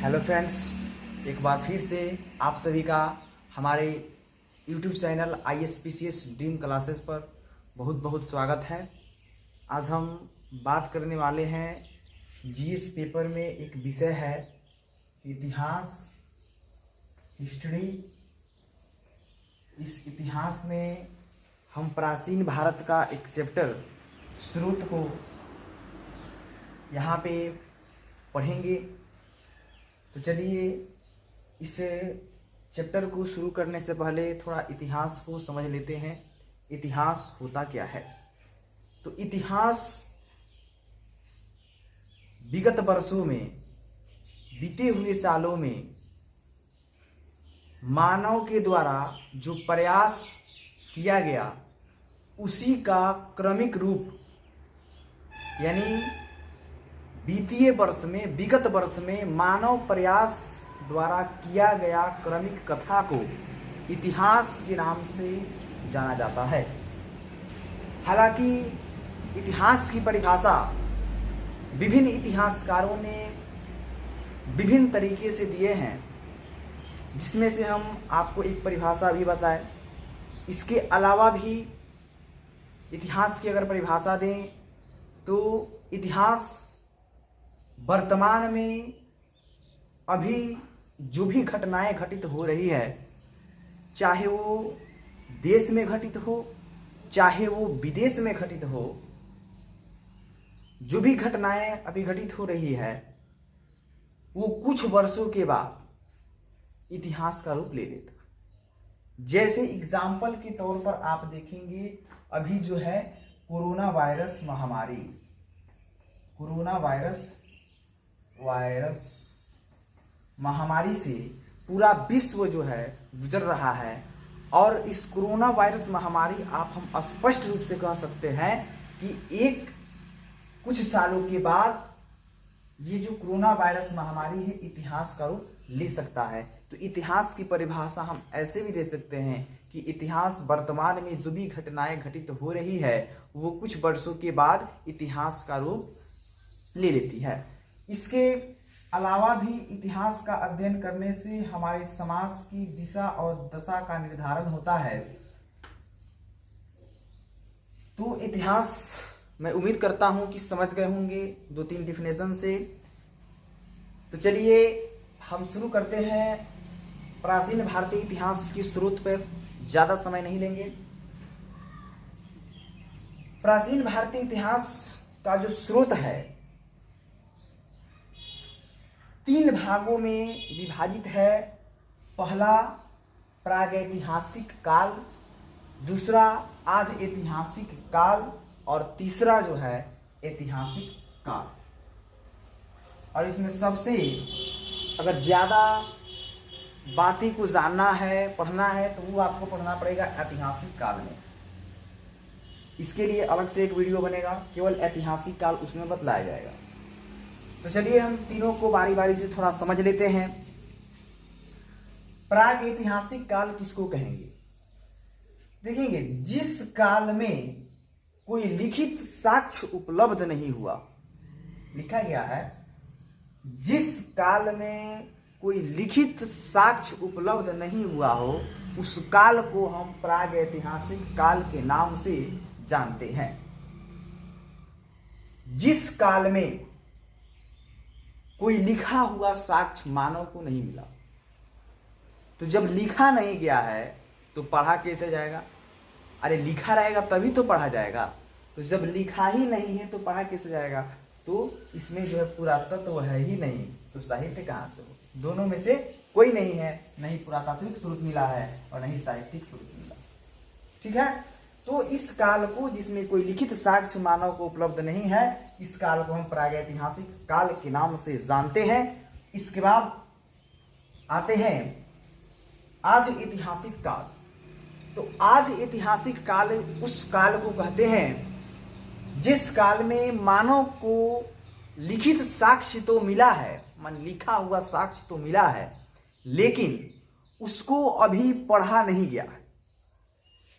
Hello friends, एक बार फिर से आप सभी का हमारे YouTube channel ISPCS dream classes पर बहुत बहुत स्वागत है। आज हम बात करने वाले हैं GS पेपर में एक विषय है इतिहास, हिस्ट्री। इस इतिहास में हम प्राचीन भारत का एक चैप्टर स्रोत को यहाँ पे पढ़ेंगे। तो चलिए इस चैप्टर को शुरू करने से पहले थोड़ा इतिहास को समझ लेते हैं। इतिहास होता क्या है? तो इतिहास विगत वर्षों में, बीते हुए सालों में मानव के द्वारा जो प्रयास किया गया उसी का क्रमिक रूप, यानी वित्तीय वर्ष में, विगत वर्ष में मानव प्रयास द्वारा किया गया क्रमिक कथा को इतिहास के नाम से जाना जाता है। हालांकि इतिहास की परिभाषा विभिन्न इतिहासकारों ने विभिन्न तरीके से दिए हैं, जिसमें से हम आपको एक परिभाषा भी बताएं। इसके अलावा भी इतिहास की अगर परिभाषा दें तो इतिहास वर्तमान में अभी जो भी घटनाएं घटित हो रही है, चाहे वो देश में घटित हो, चाहे वो विदेश में घटित हो, जो भी घटनाएं अभी घटित हो रही है वो कुछ वर्षों के बाद इतिहास का रूप ले लेता है। जैसे एग्जाम्पल के तौर पर आप देखेंगे, अभी जो है कोरोना वायरस महामारी, कोरोना वायरस महामारी से पूरा विश्व जो है गुजर रहा है। और इस कोरोना वायरस महामारी आप हम स्पष्ट रूप से कह सकते हैं कि कुछ सालों के बाद ये जो कोरोना वायरस महामारी है इतिहास का रूप ले सकता है। तो इतिहास की परिभाषा हम ऐसे भी दे सकते हैं कि इतिहास वर्तमान में जो भी घटनाएं घटित हो रही है वो कुछ वर्षों के बाद इतिहास का रूप ले लेती है। इसके अलावा भी इतिहास का अध्ययन करने से हमारे समाज की दिशा और दशा का निर्धारण होता है। तो इतिहास मैं उम्मीद करता हूं कि समझ गए होंगे 2-3 डिफिनेशन से। तो चलिए हम शुरू करते हैं प्राचीन भारतीय इतिहास के स्रोत पर, ज्यादा समय नहीं लेंगे। प्राचीन भारतीय इतिहास का जो स्रोत है 3 भागों में विभाजित है। पहला प्रागैतिहासिक काल, दूसरा आधि ऐतिहासिक काल और तीसरा जो है ऐतिहासिक काल। और इसमें सबसे अगर ज़्यादा बातें को जानना है, पढ़ना है, तो वो आपको पढ़ना पड़ेगा ऐतिहासिक काल में। इसके लिए अलग से एक वीडियो बनेगा, केवल ऐतिहासिक काल उसमें बतलाया जाएगा। तो चलिए हम तीनों को बारी बारी से थोड़ा समझ लेते हैं। प्राग ऐतिहासिक काल किसको कहेंगे? देखेंगे जिस काल में कोई लिखित साक्ष्य उपलब्ध नहीं हुआ, लिखा गया है जिस काल में कोई लिखित साक्ष्य उपलब्ध नहीं हुआ हो उस काल को हम प्राग ऐतिहासिक काल के नाम से जानते हैं। जिस काल में कोई लिखा हुआ साक्ष्य मानव को नहीं मिला, तो जब लिखा नहीं गया है तो पढ़ा कैसे जाएगा? अरे लिखा रहेगा तभी तो पढ़ा जाएगा। तो जब लिखा ही नहीं है तो पढ़ा कैसे जाएगा? तो इसमें जो है पुरातत्व है ही नहीं, तो साहित्य कहाँ से हो? दोनों में से कोई नहीं है, नहीं पुरातात्विक स्रोत मिला है और नहीं साहित्यिक स्रोत मिला। ठीक है, तो इस काल को, जिसमें कोई लिखित साक्ष्य मानव को उपलब्ध नहीं है, इस काल को हम प्रागैतिहासिक काल के नाम से जानते हैं। इसके बाद आते हैं आधि ऐतिहासिक काल। तो आधि ऐतिहासिक काल उस काल को कहते हैं जिस काल में मानव को लिखित साक्ष्य तो मिला है, मान लिखा हुआ साक्ष्य तो मिला है, लेकिन उसको अभी पढ़ा नहीं गया है।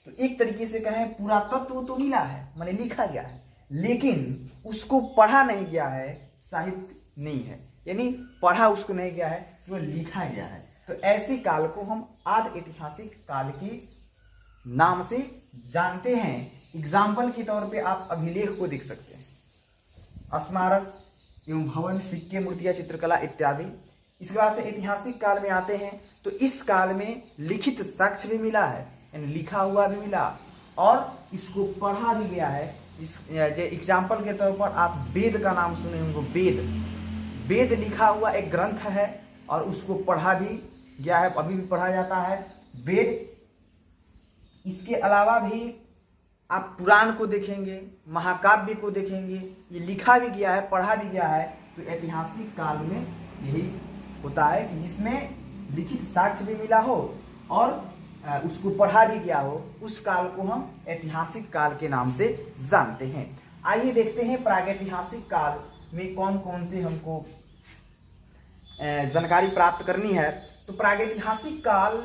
तो एक तरीके से कहें पुरातत्व तो मिला है, माने लिखा गया है, लेकिन उसको पढ़ा नहीं गया है, साहित्य नहीं है। यानी पढ़ा उसको नहीं गया है, केवल लिखा गया है। तो ऐसे काल को हम आदि ऐतिहासिक काल के नाम से जानते हैं। एग्जाम्पल के तौर पे आप अभिलेख को देख सकते हैं, स्मारक एवं भवन, सिक्के, मूर्तियां, चित्रकला इत्यादि। इसके बाद से ऐतिहासिक काल में आते हैं तो इस काल में लिखित साक्ष्य भी मिला है, यानी लिखा हुआ भी मिला और इसको पढ़ा भी गया है। इस एग्जाम्पल के तौर पर आप वेद का नाम सुने होंगे। वेद लिखा हुआ एक ग्रंथ है और उसको पढ़ा भी गया है, अभी भी पढ़ा जाता है वेद। इसके अलावा भी आप पुराण को देखेंगे, महाकाव्य को देखेंगे, ये लिखा भी गया है, पढ़ा भी गया है। तो ऐतिहासिक काल में यही होता है कि जिसमें लिखित साक्ष्य भी मिला हो और उसको पढ़ा भी गया हो, उस काल को हम ऐतिहासिक काल के नाम से जानते हैं। आइए देखते हैं प्रागैतिहासिक काल में कौन कौन से हमको जानकारी प्राप्त करनी है। तो प्रागैतिहासिक काल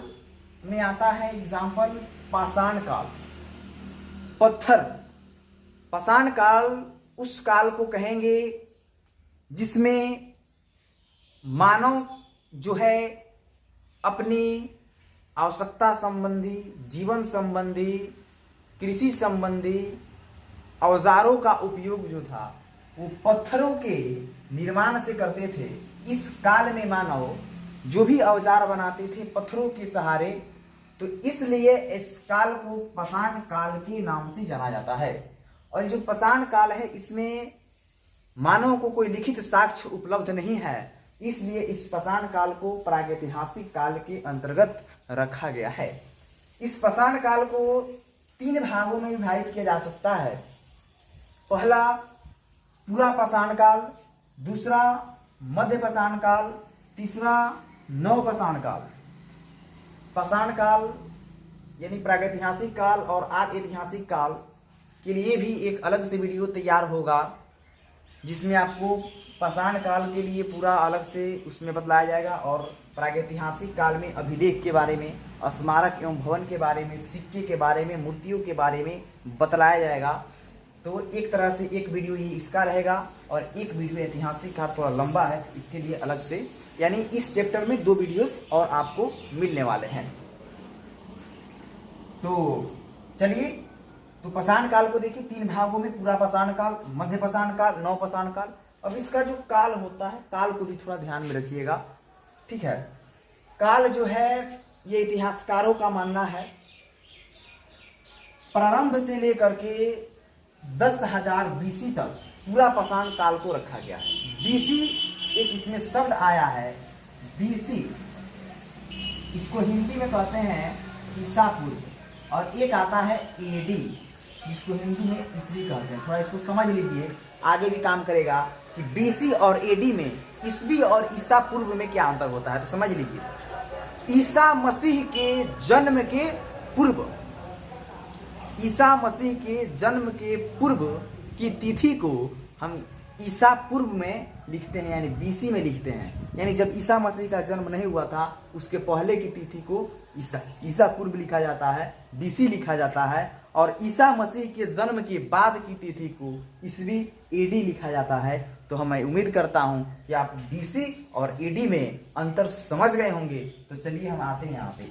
में आता है एग्जाम्पल पाषाण काल, पत्थर। पाषाण काल उस काल को कहेंगे जिसमें मानव जो है अपनी आवश्यकता संबंधी, जीवन संबंधी, कृषि संबंधी औजारों का उपयोग जो था वो पत्थरों के निर्माण से करते थे। इस काल में मानव जो भी औजार बनाते थे पत्थरों के सहारे, तो इसलिए इस काल को पाषाण काल के नाम से जाना जाता है। और जो पाषाण काल है इसमें मानव को कोई लिखित साक्ष्य उपलब्ध नहीं है, इसलिए इस पाषाण काल को प्रागैतिहासिक काल के अंतर्गत रखा गया है। इस पाषाण काल को 3 भागों में विभाजित किया जा सकता है। पहला पूरा पाषाण काल, दूसरा मध्य पाषाण काल, तीसरा नव पाषाण काल। पाषाण काल यानी प्रागैतिहासिक काल और आदि ऐतिहासिक काल के लिए भी एक अलग से वीडियो तैयार होगा, जिसमें आपको पाषाण काल के लिए पूरा अलग से उसमें बतलाया जाएगा और प्रागैतिहासिक काल में अभिलेख के बारे में, स्मारक एवं भवन के बारे में, सिक्के के बारे में, मूर्तियों के बारे में बतलाया जाएगा। तो एक तरह से एक वीडियो ही इसका रहेगा और एक वीडियो ऐतिहासिक का थोड़ा लंबा है, इसके लिए अलग से, यानी इस चैप्टर में 2 वीडियोस और आपको मिलने वाले हैं। तो चलिए, तो पाषाण काल को देखिए 3 भागों में, पूरा पाषाण काल, मध्य पाषाण काल, नव पाषाण काल। अब इसका जो काल होता है, काल को भी थोड़ा ध्यान में रखिएगा, ठीक है। काल जो है ये इतिहासकारों का मानना है प्रारंभ से लेकर के 10,000 बीसी तक पूरा पाषाण काल को रखा गया है। बीसी एक इसमें शब्द आया है, बीसी, इसको हिंदी में कहते हैं ईसा पूर्व, और एक आता है एडी, जिसको हिंदी में ईसवी कहते हैं। थोड़ा इसको समझ लीजिए, आगे भी काम करेगा कि बीसी और एडी में, ईसवी और ईसा पूर्व में क्या अंतर होता है, तो समझ लीजिए। ईसा मसीह के जन्म के पूर्व, ईसा मसीह के जन्म के पूर्व की तिथि को हम ईसा पूर्व में लिखते हैं, यानी बीसी में लिखते हैं। यानी जब ईसा मसीह का जन्म नहीं हुआ था उसके पहले की तिथि को ईसा पूर्व लिखा जाता है, बीसी लिखा जाता है। और ईसा मसीह के जन्म के बाद की तिथि को ईसवी, एडी लिखा जाता है। तो मैं उम्मीद करता हूं कि आप बीसी और एडी में अंतर समझ गए होंगे। तो चलिए हम आते हैं यहाँ पे।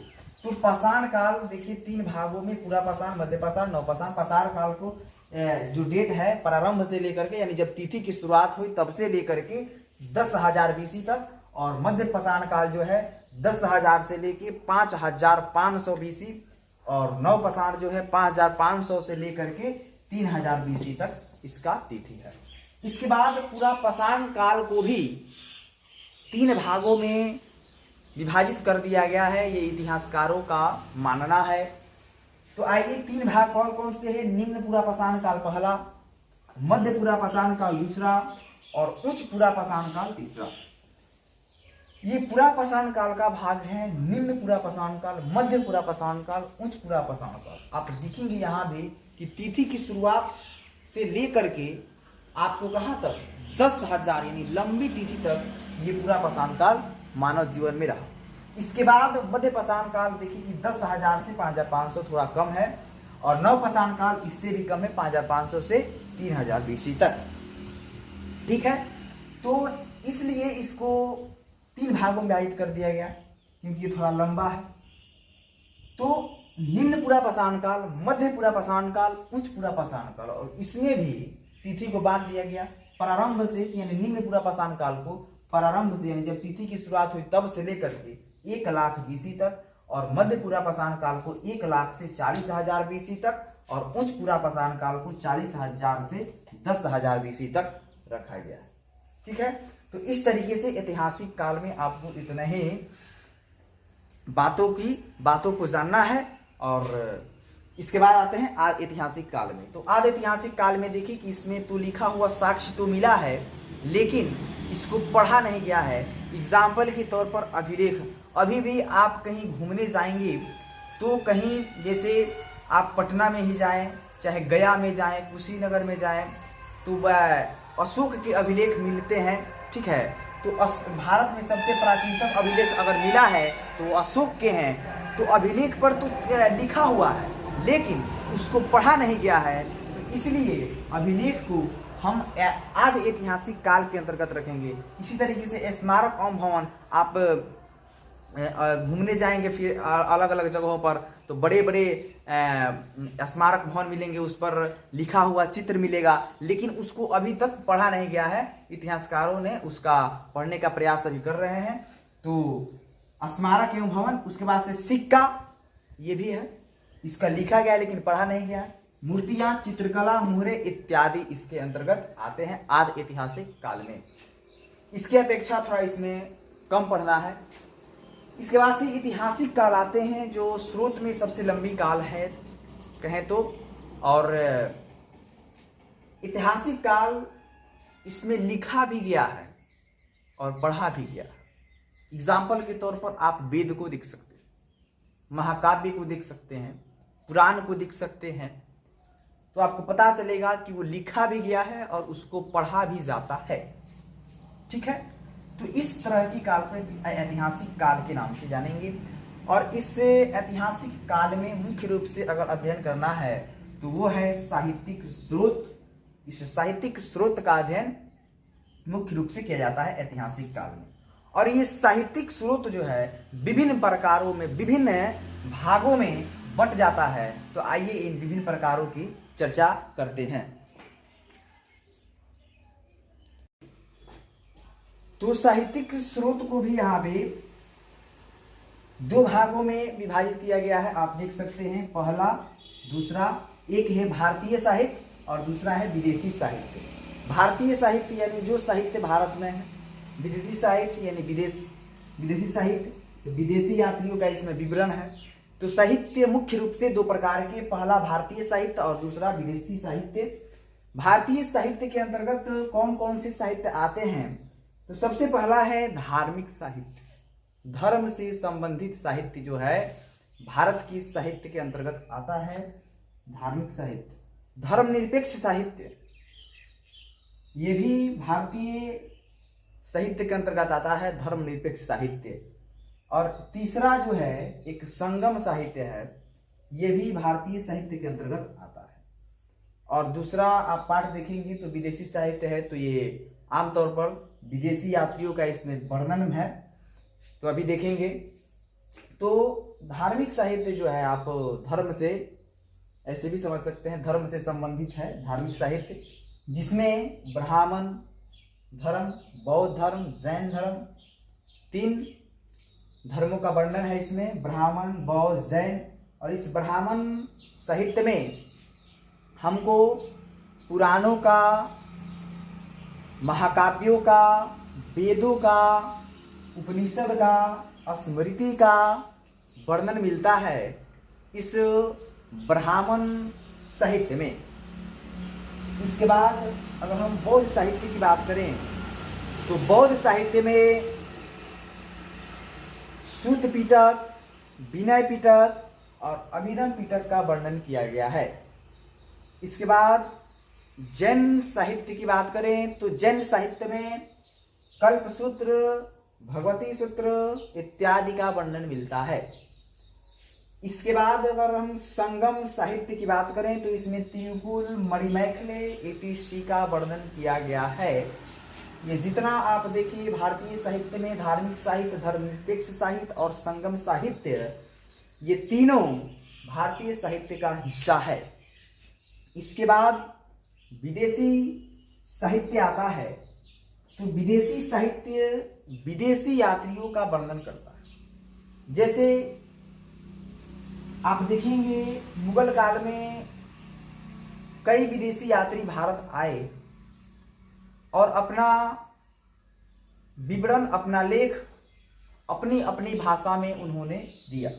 तो पाषाण काल देखिए 3 भागों में, पूरा पाषाण, मध्य पाषाण, नव पाषाण। पाषाण काल को जो डेट है प्रारंभ से लेकर के, यानी जब तिथि की शुरुआत हुई तब से लेकर के 10,000 बीसी तक, और मध्य पाषाण काल जो है 10,000 से लेके 5,500 बीसी, और नव पाषाण जो है 5,500 से लेकर के 3,000 बीसी तक इसका तिथि है। इसके बाद पूरा पाषाण काल को भी 3 भागों में विभाजित कर दिया गया है, ये इतिहासकारों का मानना है। तो आइए 3 भाग कौन कौन से हैं। निम्न पूरा पाषाण काल पहला, मध्य पूरा पाषाण काल दूसरा, और उच्च पूरा पाषाण काल तीसरा। ये पूरा पाषाण काल का भाग है। निम्न पूरा पाषाण काल, मध्य पूरा पाषाण काल, उच्च पूरा पाषाण काल। आप देखेंगे यहाँ भी कि तिथि की शुरुआत से लेकर के आपको कहाँ तक, 10,000 यानी लंबी तिथि तक ये पूरा पाषाण काल मानव जीवन में रहा। इसके बाद मध्य पाषाण काल देखिए कि 10,000 से 5,500 थोड़ा कम है, और नव पाषाण काल इससे भी कम है, 5,500 से 3,000 बीसी तक, ठीक है। तो इसलिए इसको 3 भागों में विभाजित कर दिया गया क्योंकि ये थोड़ा लंबा है। तो निम्न पूरा पाषाण काल, मध्य पूरा पाषाण काल, उच्च पूरा पाषाण काल, और इसमें भी तिथि को बांट दिया गया। प्रारंभ से यानी निम्न पूरा पाषाण काल को प्रारंभ से यानी जब तिथि की शुरुआत हुई तब से लेकर के 1 लाख BC तक, और मध्य पूरा पाषाण काल को 1 लाख से 40,000 BC तक, और उच्च पूरा पाषाण काल को 40,000 से 10,000 BC तक रखा गया है। ठीक है, तो इस तरीके से ऐतिहासिक काल में आपको इतने ही बातों को जानना है। और इसके बाद आते हैं आद ऐतिहासिक काल में। तो आद ऐतिहासिक काल में देखिए कि इसमें तो लिखा हुआ साक्ष्य तो मिला है, लेकिन इसको पढ़ा नहीं गया है। एग्जाम्पल के तौर पर अभिलेख, अभी भी आप कहीं घूमने जाएंगे तो कहीं जैसे आप पटना में ही जाएं, चाहे गया में जाएं, कुशीनगर में जाएं, तो अशोक के अभिलेख मिलते हैं। ठीक है, तो भारत में सबसे प्राचीनतम अभिलेख अगर मिला है तो अशोक के हैं। तो अभिलेख पर तो लिखा हुआ है लेकिन उसको पढ़ा नहीं गया है, तो इसलिए अभिलेख को हम आदि ऐतिहासिक काल के अंतर्गत रखेंगे। इसी तरीके से स्मारक एवं भवन, आप घूमने जाएंगे फिर अलग अलग जगहों पर तो बड़े बड़े स्मारक भवन मिलेंगे, उस पर लिखा हुआ चित्र मिलेगा, लेकिन उसको अभी तक पढ़ा नहीं गया है। इतिहासकारों ने उसका पढ़ने का प्रयास अभी कर रहे हैं। तो स्मारक एवं भवन, उसके बाद से सिक्का, ये भी है, इसका लिखा गया लेकिन पढ़ा नहीं गया है। मूर्तियां, चित्रकला, मुहरे इत्यादि इसके अंतर्गत आते हैं आदि ऐतिहासिक काल में। इसके अपेक्षा थोड़ा इसमें कम पढ़ना है। इसके बाद से ऐतिहासिक काल आते हैं जो स्रोत में सबसे लंबी काल है कहें तो, और ऐतिहासिक काल इसमें लिखा भी गया है और पढ़ा भी गया है। एग्जाम्पल के तौर पर आप वेद को देख सकते हैं, महाकाव्य को देख सकते हैं, पुराण को देख सकते हैं, तो आपको पता चलेगा कि वो लिखा भी गया है और उसको पढ़ा भी जाता है। ठीक है, तो इस तरह की काल को ऐतिहासिक काल के नाम से जानेंगे। और इस ऐतिहासिक काल में मुख्य रूप से अगर अध्ययन करना है तो वो है साहित्यिक स्रोत। इस साहित्यिक स्रोत का अध्ययन मुख्य रूप से किया जाता है ऐतिहासिक काल में। और ये साहित्यिक स्रोत जो है विभिन्न प्रकारों में, विभिन्न भागों में बंट जाता है। तो आइए इन विभिन्न प्रकारों की चर्चा करते हैं। तो साहित्यिक स्रोत को भी यहाँ पे 2 भागों में विभाजित किया गया है, आप देख सकते हैं। पहला, दूसरा, एक है भारतीय साहित्य और दूसरा है विदेशी साहित्य। भारतीय साहित्य यानी जो साहित्य भारत में है, विदेशी साहित्य यानी विदेशी साहित्य, तो विदेशी यात्रियों का इसमें विवरण है। तो साहित्य मुख्य रूप से 2 प्रकार के, पहला भारतीय साहित्य और दूसरा विदेशी साहित्य। भारतीय साहित्य के अंतर्गत कौन कौन से साहित्य आते हैं? तो सबसे पहला है धार्मिक साहित्य। धर्म से संबंधित साहित्य जो है भारत की साहित्य के अंतर्गत आता है धार्मिक साहित्य। धर्मनिरपेक्ष साहित्य, ये भी भारतीय साहित्य के अंतर्गत आता है, धर्मनिरपेक्ष साहित्य। और तीसरा जो है एक संगम साहित्य है, ये भी भारतीय साहित्य के अंतर्गत आता है। और दूसरा आप पाठ देखेंगे तो विदेशी साहित्य है, तो ये आमतौर पर विदेशी यात्रियों का इसमें वर्णन है, तो अभी देखेंगे। तो धार्मिक साहित्य जो है आप धर्म से, ऐसे भी समझ सकते हैं, धर्म से संबंधित है धार्मिक साहित्य, जिसमें ब्राह्मण धर्म, बौद्ध धर्म, जैन धर्म, 3 धर्मों का वर्णन है इसमें, ब्राह्मण, बौद्ध, जैन। और इस ब्राह्मण साहित्य में हमको पुराणों का, महाकाव्यों का, वेदों का, उपनिषद का, स्मृति का वर्णन मिलता है इस ब्राह्मण साहित्य में। इसके बाद अगर हम बौद्ध साहित्य की बात करें तो बौद्ध साहित्य में सूत पिटक, विनय पिटक और अभिधम पिटक का वर्णन किया गया है। इसके बाद जैन साहित्य की बात करें तो जैन साहित्य में कल्पसूत्र, भगवती सूत्र इत्यादि का वर्णन मिलता है। इसके बाद अगर हम संगम साहित्य की बात करें तो इसमें तिरुकुल, मणिमेखले etc का वर्णन किया गया है। ये जितना आप देखिए भारतीय साहित्य में धार्मिक साहित्य, धर्मनिरपेक्ष साहित्य और संगम साहित्य, ये तीनों भारतीय साहित्य का हिस्सा है। इसके बाद विदेशी साहित्य आता है, तो विदेशी साहित्य विदेशी यात्रियों का वर्णन करता है। जैसे आप देखेंगे मुगल काल में कई विदेशी यात्री भारत आए और अपना विवरण, अपना लेख अपनी अपनी भाषा में उन्होंने दिया।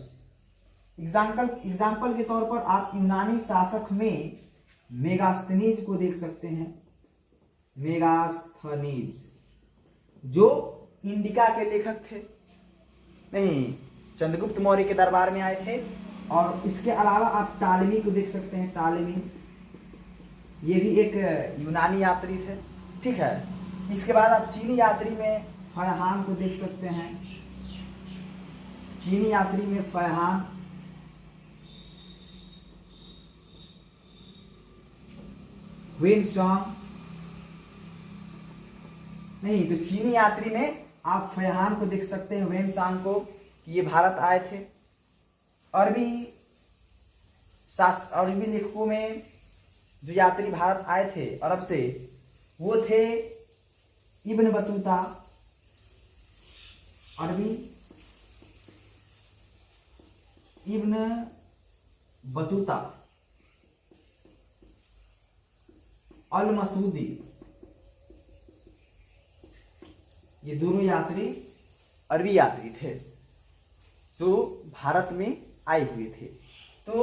एग्जाम्पल के तौर पर आप यूनानी शासक में मेगास्थनीज को देख सकते हैं। मेगास्थनीज जो इंडिका के लेखक थे, नहीं, चंद्रगुप्त मौर्य के दरबार में आए थे। और इसके अलावा आप टालेमी को देख सकते हैं। टालेमी ये भी एक यूनानी यात्री थे, ठीक है। इसके बाद आप चीनी यात्री में फयहान को देख सकते हैं। चीनी यात्री में फयहान, वेनसांग, नहीं तो चीनी यात्री में आप फयहान को देख सकते हैं, वेनसांग को, कि ये भारत आए थे। अरबी लेखकों में जो यात्री भारत आए थे अरब से, वो थे इब्न बतूता। अरबी इब्न बतूता, अल मसूदी, ये दोनों यात्री अरबी यात्री थे जो भारत में आए हुए थे। तो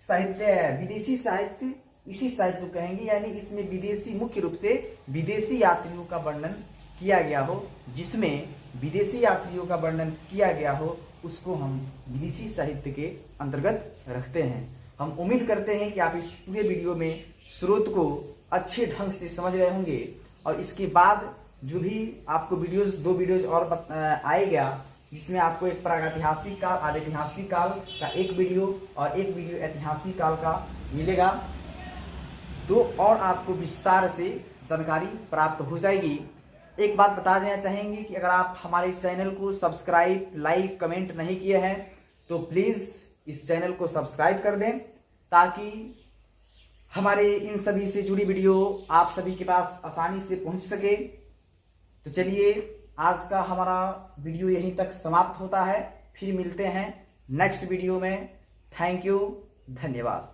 साहित्य, विदेशी साहित्य इसी साहित्य को कहेंगे, यानी इसमें विदेशी, मुख्य रूप से विदेशी यात्रियों का वर्णन किया गया हो। जिसमें विदेशी यात्रियों का वर्णन किया गया हो उसको हम विदेशी साहित्य के अंतर्गत रखते हैं। हम उम्मीद करते हैं कि आप इस पूरे वीडियो में स्रोत को अच्छे ढंग से समझ गए होंगे। और इसके बाद जो भी आपको वीडियोस, 2 वीडियोज और आएगा, जिसमें आपको एक प्रागैतिहासिक काल, आधैतिहासिक काल का एक वीडियो और एक वीडियो ऐतिहासिक काल का मिलेगा। तो और आपको विस्तार से जानकारी प्राप्त हो जाएगी। एक बात बता देना चाहेंगे कि अगर आप हमारे इस चैनल को सब्सक्राइब, लाइक, कमेंट नहीं किए हैं तो प्लीज़ इस चैनल को सब्सक्राइब कर दें, ताकि हमारे इन सभी से जुड़ी वीडियो आप सभी के पास आसानी से पहुंच सके। तो चलिए, आज का हमारा वीडियो यहीं तक समाप्त होता है। फिर मिलते हैं नेक्स्ट वीडियो में। थैंक यू, धन्यवाद।